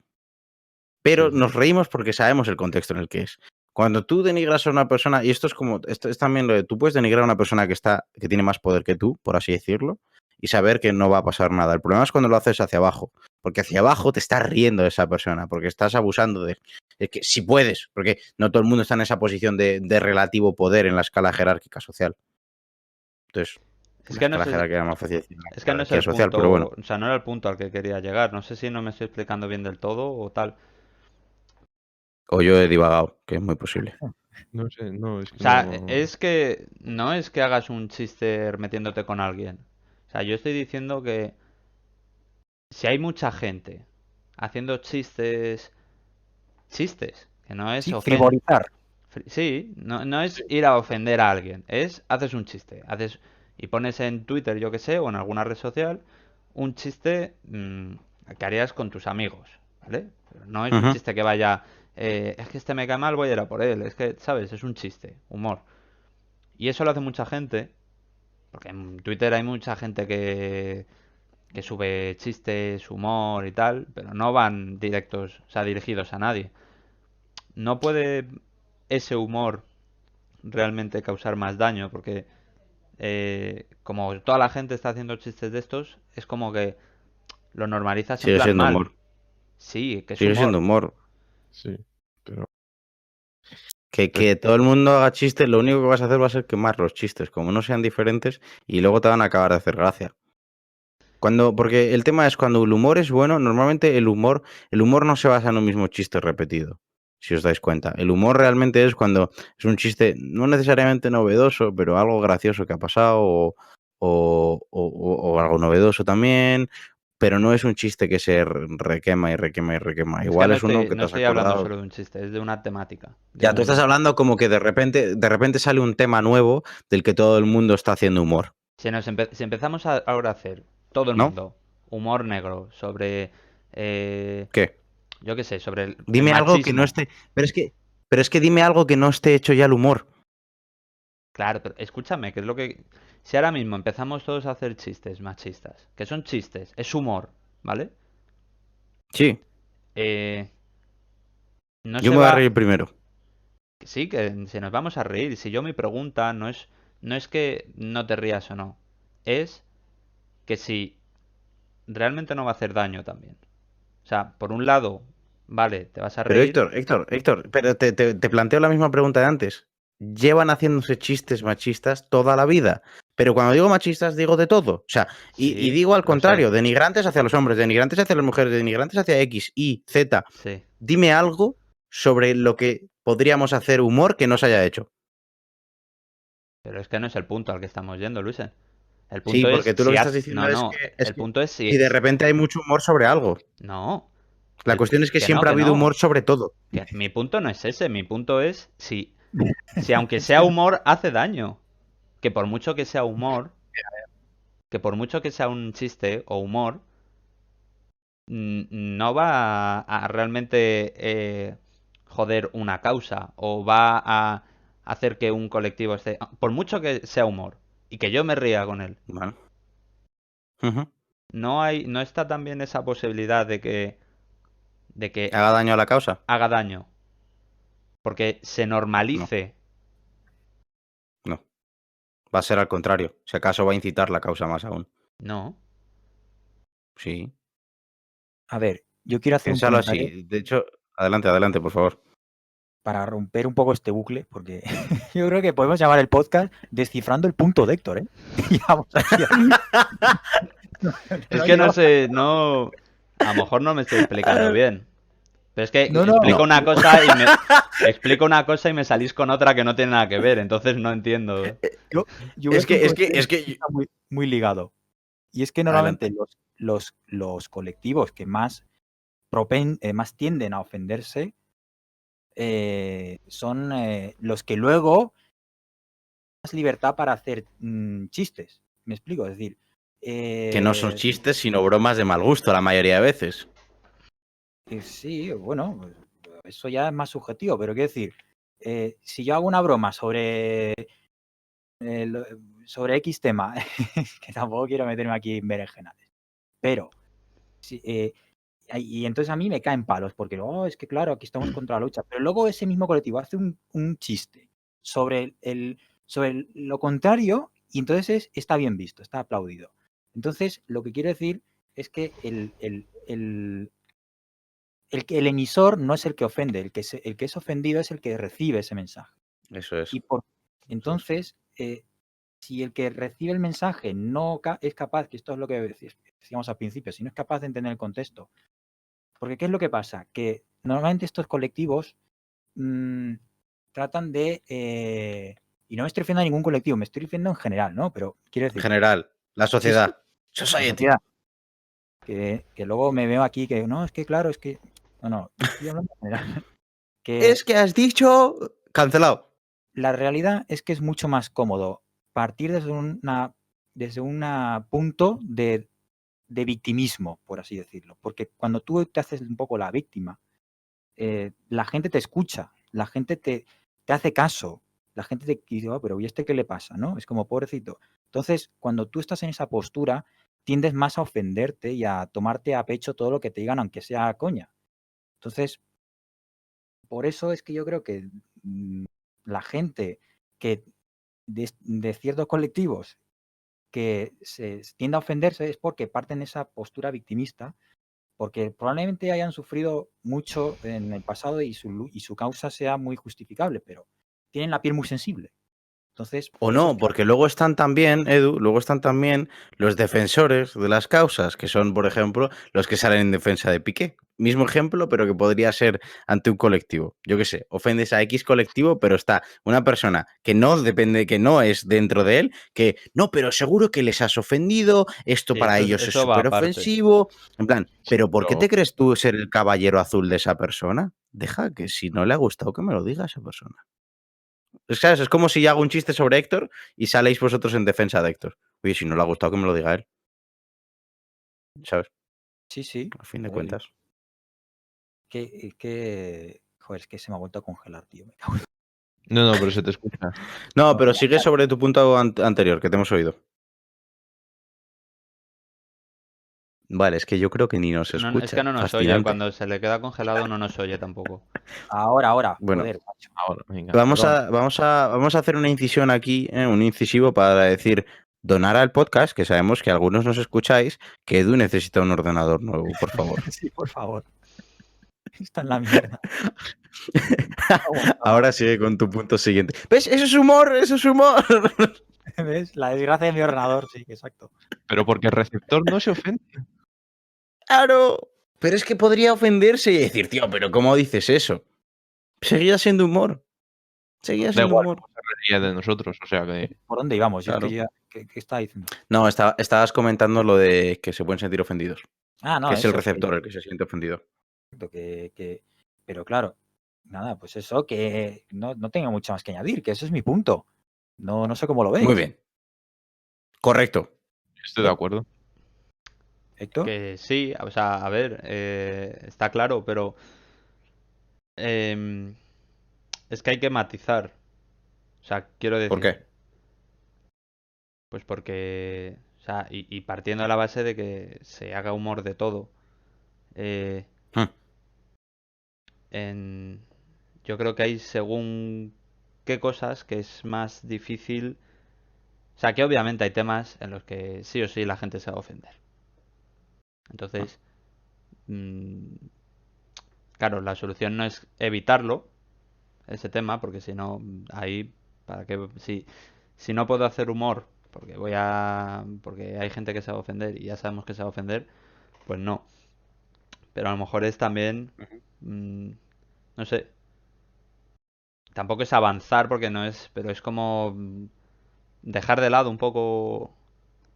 Pero Sí. nos reímos porque sabemos el contexto en el que es. Cuando tú denigras a una persona, y esto es como, esto es también lo de, tú puedes denigrar a una persona que tiene más poder que tú, por así decirlo, y saber que no va a pasar nada. El problema es cuando lo haces hacia abajo, porque hacia abajo te estás riendo de esa persona, porque estás abusando de que si puedes, porque no todo el mundo está en esa posición de relativo poder en la escala jerárquica social. Entonces, es la que no escala es, jerárquica más fácil decir la es que no es jerarquía el social, punto, pero bueno. o sea, no era el punto al que quería llegar. No sé si no me estoy explicando bien del todo o tal. O yo he divagado, que es muy posible. No sé, no, es O que sea, no... es que no es que hagas un chiste metiéndote con alguien. O sea, yo estoy diciendo que si hay mucha gente haciendo chistes, que no es sí, frivolizar. Sí, no, no es ir a ofender a alguien, es haces un chiste, y pones en Twitter, yo que sé, o en alguna red social, un chiste que harías con tus amigos, ¿vale? Pero no es un Ujú. chiste que vaya, es que este me cae mal, voy a ir a por él, es que, ¿sabes? Es un chiste, humor. Y eso lo hace mucha gente, porque en Twitter hay mucha gente que sube chistes, humor y tal, pero no van directos, o sea, dirigidos a nadie. No puede ese humor realmente causar más daño, porque como toda la gente está haciendo chistes de estos, es como que lo normalizas en Sigue plan siendo mal. humor. Sí, que es Sigue siendo humor. humor. Sí, pero... Que todo el mundo haga chistes, lo único que vas a hacer va a ser quemar los chistes, como no sean diferentes, y luego te van a acabar de hacer gracia. Porque el tema es cuando el humor es bueno, normalmente el humor no se basa en un mismo chiste repetido, si os dais cuenta. El humor realmente es cuando es un chiste no necesariamente novedoso, pero algo gracioso que ha pasado o algo novedoso también, pero no es un chiste que se requema y requema y requema. Es que Igual es uno que no te has estoy hablando acordado. solo de un chiste, es de una temática. Ya, tú estás hablando como que de repente sale un tema nuevo del que todo el mundo está haciendo humor, Si empezamos ahora a hacer, todo el ¿no? mundo, humor negro sobre, ¿Qué? yo qué sé, sobre el Dime algo que no machismo. esté. Pero es que dime algo que no esté hecho ya el humor. Claro, pero escúchame, que es lo que... Si ahora mismo empezamos todos a hacer chistes machistas, que son chistes, es humor, ¿vale? Sí, No yo se me voy a va... reír primero. Sí, que se nos vamos a reír. Si yo mi pregunta no es que no te rías o no, es que si realmente no va a hacer daño también. O sea, por un lado, vale, te vas a Pero reír. Héctor, pero te planteo la misma pregunta de antes. Llevan haciéndose chistes machistas toda la vida. Pero cuando digo machistas, digo de todo. O sea, y Sí, digo al lo sé. contrario, denigrantes hacia los hombres, denigrantes hacia las mujeres, denigrantes hacia X, Y, Z. Sí. Dime algo sobre lo que podríamos hacer humor que no se haya hecho. Pero es que no es el punto al que estamos yendo, Luis. El Sí, punto es porque tú lo si que estás has... diciendo No, es no. que, El punto es si de repente hay mucho humor sobre algo. No. La cuestión es que Que no, siempre ha que habido no. humor sobre todo. Que mi punto no es ese. Mi punto es si aunque Es sea que humor, hace daño. Que por mucho que sea humor, que por mucho que sea un chiste o humor, no va a realmente joder una causa o va a hacer que un colectivo esté... Por mucho que sea humor y que yo me ría con él, Vale. Ujú. no está también esa posibilidad de que ¿Haga daño a la causa? haga daño. Porque se No, normalice. no. Va a ser al contrario. Si acaso va a incitar la causa más aún. No. Sí. A ver, yo quiero hacer un Piénsalo comentario así. De hecho, adelante, por favor. para romper un poco este bucle, porque yo creo que podemos llamar el podcast Descifrando el punto de Héctor, ¿eh? Y vamos aquí. Es que no sé, no... A lo mejor no me estoy explicando bien. Pero es que No, no. explico No. una cosa explico una cosa y me salís con otra que no tiene nada que ver, entonces no entiendo. Yo voy a Es hacer un que, es que, comentario es que. está muy ligado. Y es que normalmente Adelante. los colectivos que más más tienden a ofenderse son los que luego más libertad para hacer chistes. ¿Me explico? Es decir, Que no son chistes, sino bromas de mal gusto la mayoría de veces. sí, bueno, pues, eso ya es más subjetivo, pero quiero decir, si yo hago una broma sobre X tema, que tampoco quiero meterme aquí en berenjenales, pero y entonces a mí me caen palos porque es que claro, aquí estamos contra la lucha, pero luego ese mismo colectivo hace un chiste sobre lo contrario y entonces está bien visto, está aplaudido. Entonces, lo que quiero decir es que el emisor no es el que ofende, el que es ofendido es el que recibe ese mensaje. Eso es. Entonces, si el que recibe el mensaje no es capaz, que esto es lo que decíamos al principio, si no es capaz de entender el contexto, porque ¿qué es lo que pasa? Que normalmente estos colectivos tratan de, y no me estoy refiriendo a ningún colectivo, me estoy refiriendo en general, ¿no? Pero quiero En decir, general, la sí, sociedad. la Society. sociedad, que luego me veo aquí que no, es que claro, es que, no, estoy hablando en general. Que Es que has dicho. Cancelado. la realidad es que es mucho más cómodo partir desde un punto de victimismo, por así decirlo. Porque cuando tú te haces un poco la víctima, la gente te escucha, la gente te hace caso, la gente te dice, pero ¿y este qué le pasa? ¿No? Es como pobrecito. Entonces, cuando tú estás en esa postura, tiendes más a ofenderte y a tomarte a pecho todo lo que te digan, aunque sea coña. Entonces, por eso es que yo creo que la gente que de ciertos colectivos que se tiende a ofenderse es porque parten de esa postura victimista, porque probablemente hayan sufrido mucho en el pasado y su causa sea muy justificable, pero tienen la piel muy sensible. Entonces, O no, porque luego están también, Edu, los defensores de las causas, que son, por ejemplo, los que salen en defensa de Piqué. Mismo ejemplo, pero que podría ser ante un colectivo. Yo qué sé, ofendes a X colectivo, pero está una persona que no depende, que no es dentro de él, que no, pero seguro que les has ofendido, esto para ellos es súper ofensivo. En plan, ¿pero por qué te crees tú ser el caballero azul de esa persona? Deja que si no le ha gustado que me lo diga esa persona. ¿Sabes? Es como si yo hago un chiste sobre Héctor y saléis vosotros en defensa de Héctor. Oye, si no le ha gustado que me lo diga él. ¿Sabes? Sí. A fin de cuentas. Joder, es que se me ha vuelto a congelar, tío. No, pero se te escucha. No, pero sigue sobre tu punto anterior, que te hemos oído. Vale, es que yo creo que ni nos escucha. No, es que no nos oye. Cuando se le queda congelado no nos oye tampoco. Ahora. Bueno, joder, macho. Ahora, venga. Vamos a hacer una incisión aquí, un incisivo para decir, donar al podcast, que sabemos que algunos nos escucháis, que Edu necesita un ordenador nuevo, por favor. Sí, por favor. Está en la mierda. Ahora sigue con tu punto siguiente. ¿Ves? Eso es humor, eso es humor. ¿Ves? La desgracia de mi ordenador, sí, exacto. Pero porque el receptor no se ofende. Claro. Pero es que podría ofenderse y decir, tío, pero ¿cómo dices eso? Seguía siendo humor. Seguía siendo humor. No se reiría de nosotros, o sea que... ¿Por dónde íbamos? Claro. ¿Qué está diciendo? No, estabas comentando lo de que se pueden sentir ofendidos. No, que es el receptor el que se siente ofendido. Pero claro, nada, pues eso, que no tengo mucho más que añadir, que ese es mi punto. No sé cómo lo veis. Muy bien. Correcto. Estoy de acuerdo. ¿Héctor? Que sí, o sea, a ver, está claro, pero es que hay que matizar. O sea, quiero decir... ¿Por qué? Pues porque, o sea, y partiendo de la base de que se haga humor de todo. Yo creo que hay según qué cosas que es más difícil. O sea, que obviamente hay temas en los que sí o sí la gente se va a ofender. Entonces, claro, la solución no es evitarlo, ese tema, porque si no, ahí, ¿para qué? Si no puedo hacer humor porque hay gente que se va a ofender y ya sabemos que se va a ofender, pues no. Pero a lo mejor es también, no sé, tampoco es avanzar porque no es, pero es como dejar de lado un poco.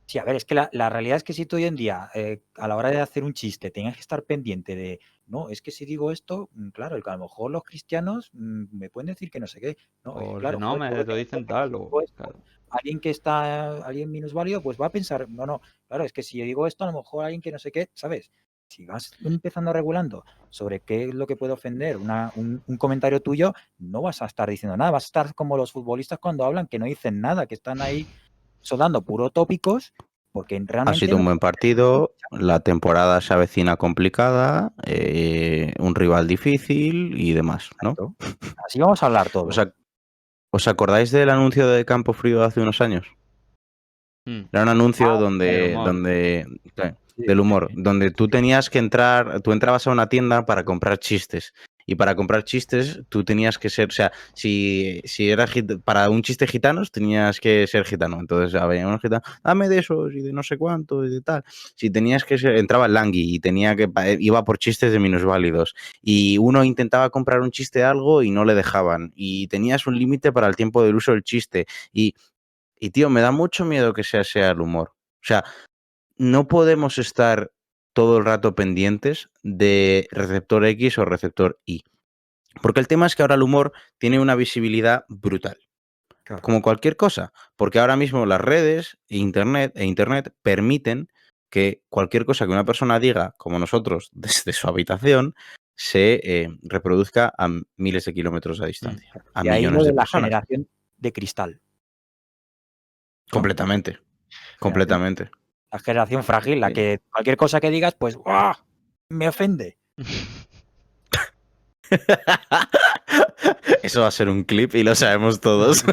Sí, a ver, es que la realidad es que si tú hoy en día, a la hora de hacer un chiste, tengas que estar pendiente de, no, es que si digo esto, claro, que a lo mejor los cristianos me pueden decir que no sé qué. No, O claro, no, joder, me lo dicen tal, o claro. Alguien minusválido, pues va a pensar, no, claro, es que si yo digo esto, a lo mejor alguien que no sé qué, ¿sabes? Si vas empezando regulando sobre qué es lo que puede ofender un comentario tuyo, no vas a estar diciendo nada, vas a estar como los futbolistas cuando hablan, que no dicen nada, que están ahí soltando puro tópicos, porque realmente... Ha sido un buen partido, la temporada se avecina complicada, un rival difícil y demás, ¿no? Exacto. Así vamos a hablar todos. ¿Os acordáis del anuncio de Campo Frío de hace unos años? Era un anuncio del humor, donde tú tenías que entrar, tú entrabas a una tienda para comprar chistes. Y para comprar chistes tú tenías que ser, o sea, si eras para un chiste gitanos tenías que ser gitano. Entonces había unos gitanos, dame de esos y de no sé cuánto y de tal. Si tenías que ser, entraba el Langui y iba por chistes de minusválidos. Y uno intentaba comprar un chiste de algo y no le dejaban. Y tenías un límite para el tiempo del uso del chiste. Y tío, me da mucho miedo que sea el humor. O sea, no podemos estar todo el rato pendientes de receptor X o receptor Y. Porque el tema es que ahora el humor tiene una visibilidad brutal. Claro. Como cualquier cosa. Porque ahora mismo las redes e Internet permiten que cualquier cosa que una persona diga, como nosotros, desde su habitación, se reproduzca a miles de kilómetros de distancia. A millones de personas. La generación de cristal. Completamente. La generación frágil, la que cualquier cosa que digas, pues ¡guau! Me ofende. Eso va a ser un clip y lo sabemos todos.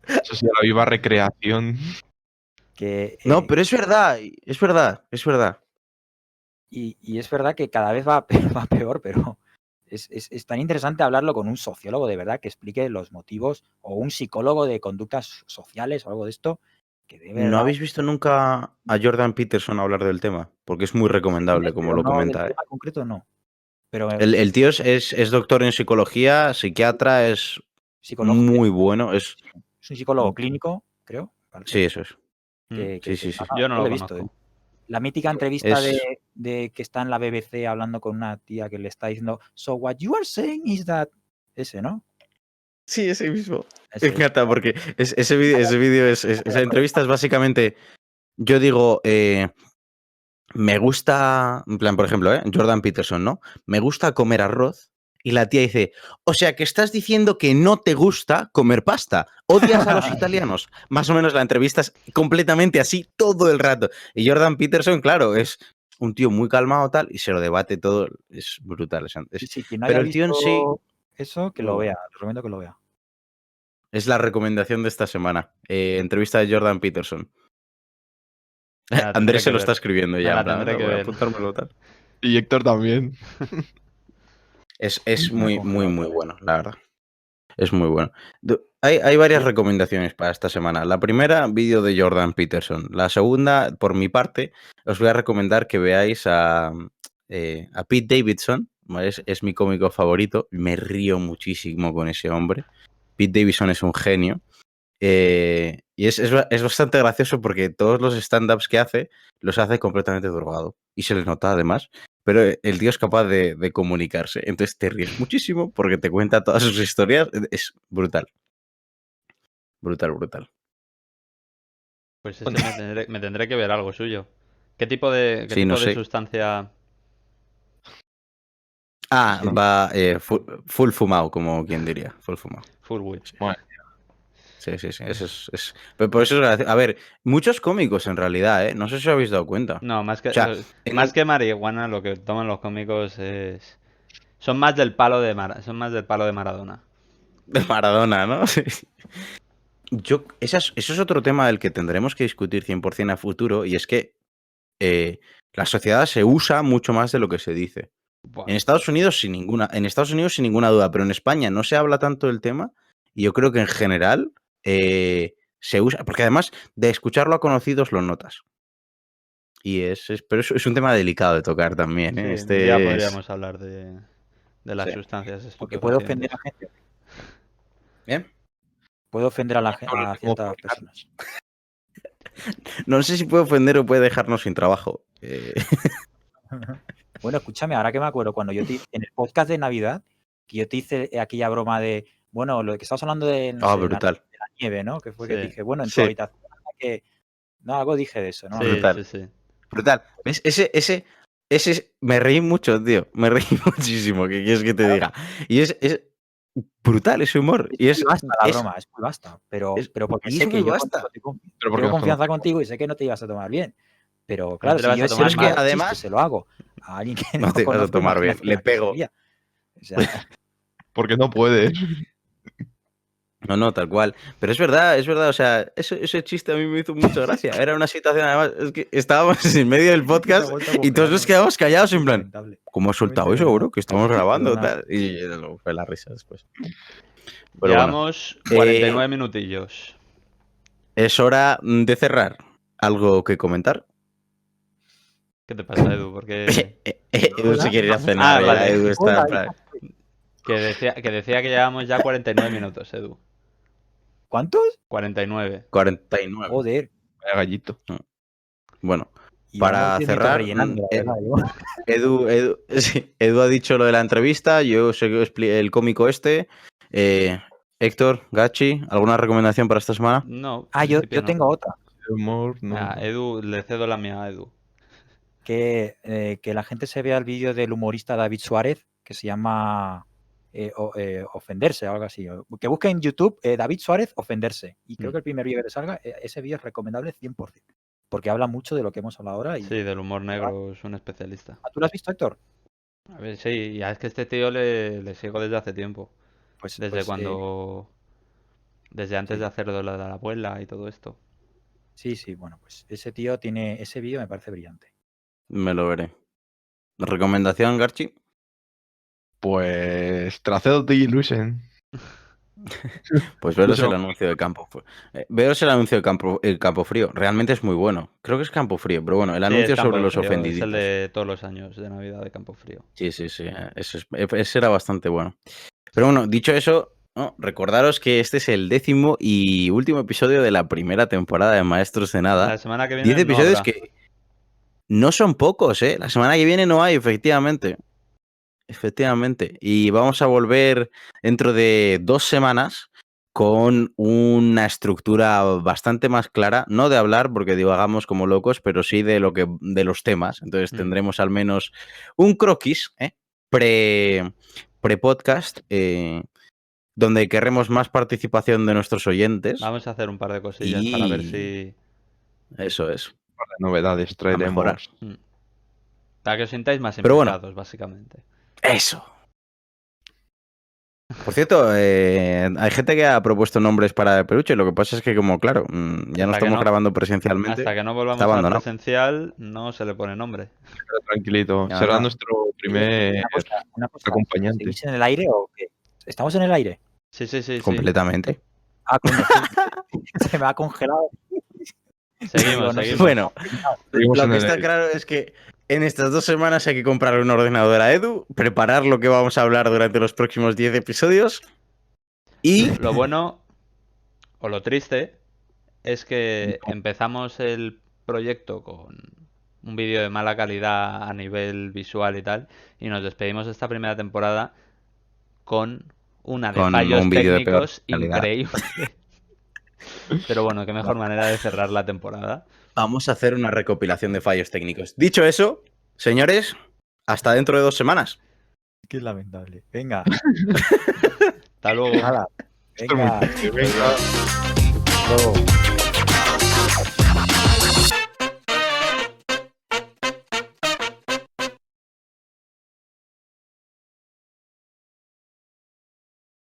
Eso sí, la viva recreación. No, pero es verdad, es verdad, es verdad. Y es verdad que cada vez va peor, pero es tan interesante hablarlo con un sociólogo de verdad que explique los motivos, o un psicólogo de conductas sociales o algo de esto. Que de verdad, ¿No habéis visto nunca a Jordan Peterson hablar del tema? Porque es muy recomendable, como pero lo no, comenta. del tema concreto no. Pero El tío es doctor en psicología, psiquiatra, es psicólogo, muy bueno. Es un psicólogo clínico, creo. Sí, eso es. Sí. Yo no lo lo he visto. conozco. La mítica entrevista Es... de que está en la BBC hablando con una tía que le está diciendo, so what you are saying is that... Ese, ¿no? Sí, ese mismo. Ese Me encanta porque ese vídeo esa entrevista es básicamente, yo digo, me gusta, en plan, por ejemplo, Jordan Peterson, ¿no? Me gusta comer arroz. Y la tía dice, o sea que estás diciendo que no te gusta comer pasta, odias a los italianos. Más o menos la entrevista es completamente así todo el rato. Y Jordan Peterson, claro, es un tío muy calmado tal y se lo debate todo, es brutal. Sí, quien no pero haya el tío en sí... eso, que lo vea, le recomiendo que lo vea. Es la recomendación de esta semana. Entrevista de Jordan Peterson. Andrés se lo está escribiendo ya. Voy a apuntármelo tal. Y Héctor también. Es muy bueno, la verdad. Es muy bueno. Hay varias recomendaciones para esta semana. La primera, vídeo de Jordan Peterson. La segunda, por mi parte, os voy a recomendar que veáis a Pete Davidson. Es mi cómico favorito. Me río muchísimo con ese hombre. Pete Davidson es un genio. Y es bastante gracioso porque todos los stand-ups que hace los hace completamente drogado. Y se les nota además. Pero el tío es capaz de comunicarse. Entonces te ríes muchísimo porque te cuenta todas sus historias. Es brutal. Brutal. Pues me tendré que ver algo suyo. ¿Qué tipo de sustancia? Va full fumado, como quien diría. Full fumado. Full weed. Bueno. Sí. Eso es. Pero por eso es gracioso. A ver, muchos cómicos en realidad, no sé si os habéis dado cuenta. No, más que marihuana, lo que toman los cómicos son más del palo de Maradona. De Maradona, ¿no? Sí. Eso es otro tema del que tendremos que discutir 100% a futuro, y es que la sociedad se usa mucho más de lo que se dice. Buah. En Estados Unidos sin ninguna duda, pero en España no se habla tanto del tema, y yo creo que en general se usa, porque además de escucharlo a conocidos lo notas. Pero es un tema delicado de tocar también. Sí, ya podríamos hablar de las sustancias. Porque puede ofender a gente. ¿Bien? Puede ofender a ciertas personas. No sé si puede ofender o puede dejarnos sin trabajo. Bueno, escúchame, ahora que me acuerdo, cuando yo en el podcast de Navidad, que yo te hice aquella broma de, bueno, lo que estabas hablando de, brutal. de la nieve, ¿no? Que fue que dije, bueno, en tu habitación, que... No, algo dije de eso, ¿no? Brutal. Sí. Brutal. ¿Ves? Ese me reí mucho, tío. Me reí muchísimo, ¿qué quieres que te diga? Y es brutal ese humor. Es muy basta la broma, es muy basta. Pero porque sé que yo tengo confianza contigo y sé que no te ibas a tomar bien. Pero claro, si yo es que además se lo hago a alguien que no te vas a tomar bien, le pego. O sea, porque no puede. No, tal cual. Pero es verdad, o sea, ese chiste a mí me hizo mucha gracia. Era una situación, además, es que estábamos en medio del podcast y todos nos quedamos callados en plan, ¿cómo has soltado eso, bro? Que estamos grabando, tal. Y fue la risa después. Pero llevamos 49 minutillos. Es hora de cerrar. ¿Algo que comentar? ¿Qué te pasa, Edu? Porque Edu se quiere ir a cenar. Vale. Edu está... Que decía que llevamos ya 49 minutos, Edu. ¿Cuántos? 49. Joder. Vaya gallito. Bueno, para cerrar, Edu ha dicho lo de la entrevista, yo sé que el cómico este. Héctor, Gachi, ¿alguna recomendación para esta semana? No. Yo tengo otra. Humor, no. Edu, le cedo la mía a Edu. Que la gente se vea el vídeo del humorista David Suárez, que se llama Ofenderse o algo así. Que busque en YouTube David Suárez Ofenderse. Y creo que el primer vídeo que salga, ese vídeo es recomendable 100%. porque habla mucho de lo que hemos hablado ahora. Y... Sí, del humor negro es un especialista. ¿Tú lo has visto, Héctor? A ver, sí, ya es que este tío le sigo desde hace tiempo. Pues, Desde cuando... Desde antes sí. de hacer lo de la abuela y todo esto. Sí, bueno, pues ese tío tiene... Ese vídeo me parece brillante. Me lo veré. ¿Recomendación, Garchi? Pues Tracedo de Illusion. Pues veros el anuncio de Campo. Veros el anuncio de Campo Frío. Realmente es muy bueno. Creo que es Campo Frío, pero bueno, el anuncio Sí, sobre los Frío, ofendiditos. Es el de todos los años de Navidad de Campo Frío. Sí. Ese era bastante bueno. Pero bueno, dicho eso, ¿no? Recordaros que este es el 10º y último episodio de la primera temporada de Maestros de Nada. La semana que viene 10 episodios no habrá. que no son pocos, ¿eh? La semana que viene no hay, efectivamente. Y vamos a volver dentro de 2 semanas con una estructura bastante más clara, no de hablar porque divagamos como locos, pero sí de los temas. Entonces tendremos al menos un croquis, pre-podcast, donde querremos más participación de nuestros oyentes. Vamos a hacer un par de cosillas para ver si... Eso es. Un par de novedades traeremos. Para que os sintáis más Pero implicados, bueno, básicamente. Eso. Por cierto, hay gente que ha propuesto nombres para el peluche. Lo que pasa es que, como claro, ya no estamos grabando presencialmente. Hasta que no volvamos a presencial, no se le pone nombre. Pero tranquilito, será nuestro primer una cosa, acompañante. ¿Seguís en el aire o qué? ¿Estamos en el aire? Sí. Completamente. Ah, coño, se me ha congelado. Seguimos. Bueno, Seguimos lo que está claro es que en estas 2 semanas hay que comprar un ordenador a Edu, preparar lo que vamos a hablar durante los próximos 10 episodios y... Lo bueno, o lo triste, es que empezamos el proyecto con un vídeo de mala calidad a nivel visual y tal, y nos despedimos de esta primera temporada con una de fallos técnicos increíble. Pero bueno, qué mejor manera de cerrar la temporada. Vamos a hacer una recopilación de fallos técnicos. Dicho eso, señores, hasta dentro de 2 semanas. Qué lamentable. Venga. Hasta luego. Venga. Luego.